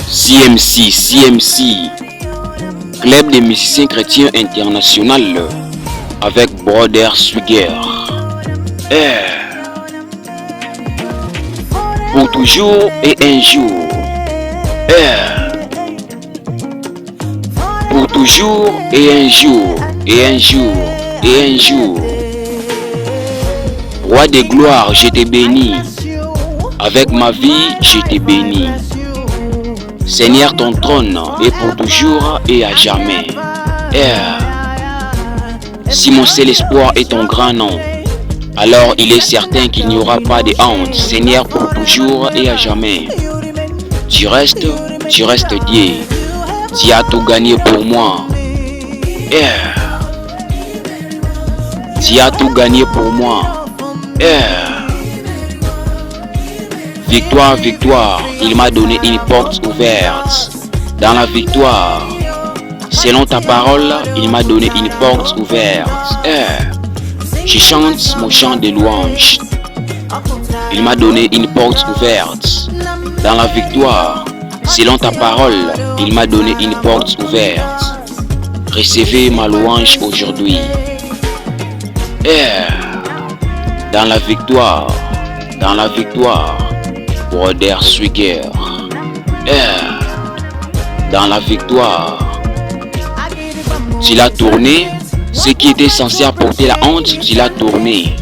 CMC, Club des musiciens chrétiens international avec Brother Swigger. Pour toujours et un jour. Pour toujours et un jour, et un jour, et un jour. Roi de gloire, je te bénis. Avec ma vie, je te bénis. Seigneur, ton trône est pour toujours et à jamais. Si mon seul espoir est ton grand nom, alors il est certain qu'il n'y aura pas de honte. Seigneur, pour toujours et à jamais. Tu restes Dieu. Tu as tout gagné pour moi. Tu as tout gagné pour moi. Victoire, victoire, il m'a donné une porte ouverte. Dans la victoire, selon ta parole, il m'a donné une porte ouverte. Je chante mon chant de louange. Il m'a donné une porte ouverte. Dans la victoire, selon ta parole, il m'a donné une porte ouverte. Recevez ma louange aujourd'hui. Dans la victoire, Brother Swigger. Dans la victoire, tu l'as tourné. Ce qui était censé apporter la honte, tu l'as tourné.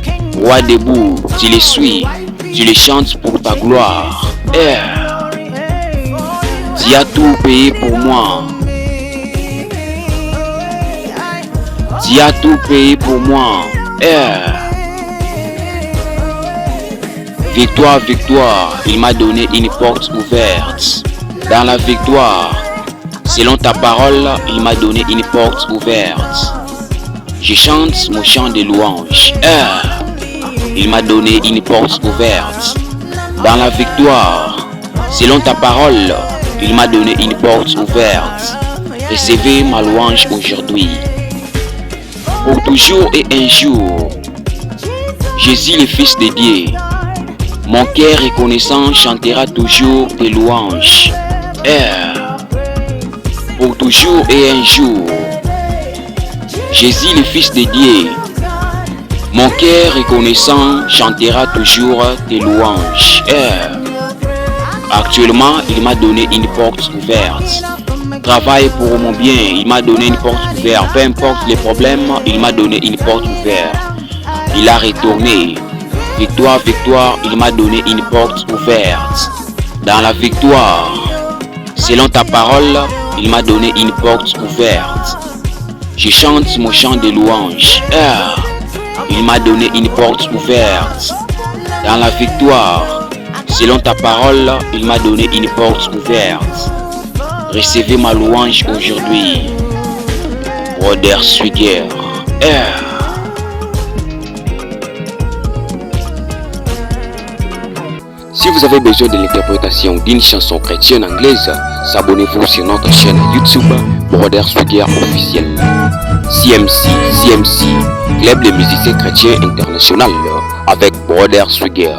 Roi debout, tu les suis. Tu les chantes pour ta gloire. Tu as tout payé pour moi. Tu as tout payé pour moi. Victoire, victoire, il m'a donné une porte ouverte. Dans la victoire, selon ta parole, il m'a donné une porte ouverte. Je chante mon chant de louange. Il m'a donné une porte ouverte. Dans la victoire, selon ta parole, il m'a donné une porte ouverte. Recevez ma louange aujourd'hui. Pour toujours et un jour, Jésus le Fils de Dieu. Mon cœur reconnaissant chantera toujours tes louanges. Pour toujours et un jour, Jésus le Fils de Dieu. Mon cœur reconnaissant chantera toujours tes louanges. Actuellement, il m'a donné une porte ouverte. Travaille pour mon bien, il m'a donné une porte ouverte. Peu importe les problèmes, il m'a donné une porte ouverte. Il a retourné. Victoire, victoire, il m'a donné une porte ouverte. Dans la victoire, selon ta parole, il m'a donné une porte ouverte. Je chante mon chant de louange. Il m'a donné une porte ouverte. Dans la victoire, selon ta parole, il m'a donné une porte ouverte. Recevez ma louange aujourd'hui. Brother Swigger. Si vous avez besoin de l'interprétation d'une chanson chrétienne anglaise, abonnez-vous sur notre chaîne YouTube Brother Swigger officiel. CMC, Club des musiciens chrétiens international avec Brother Swigger.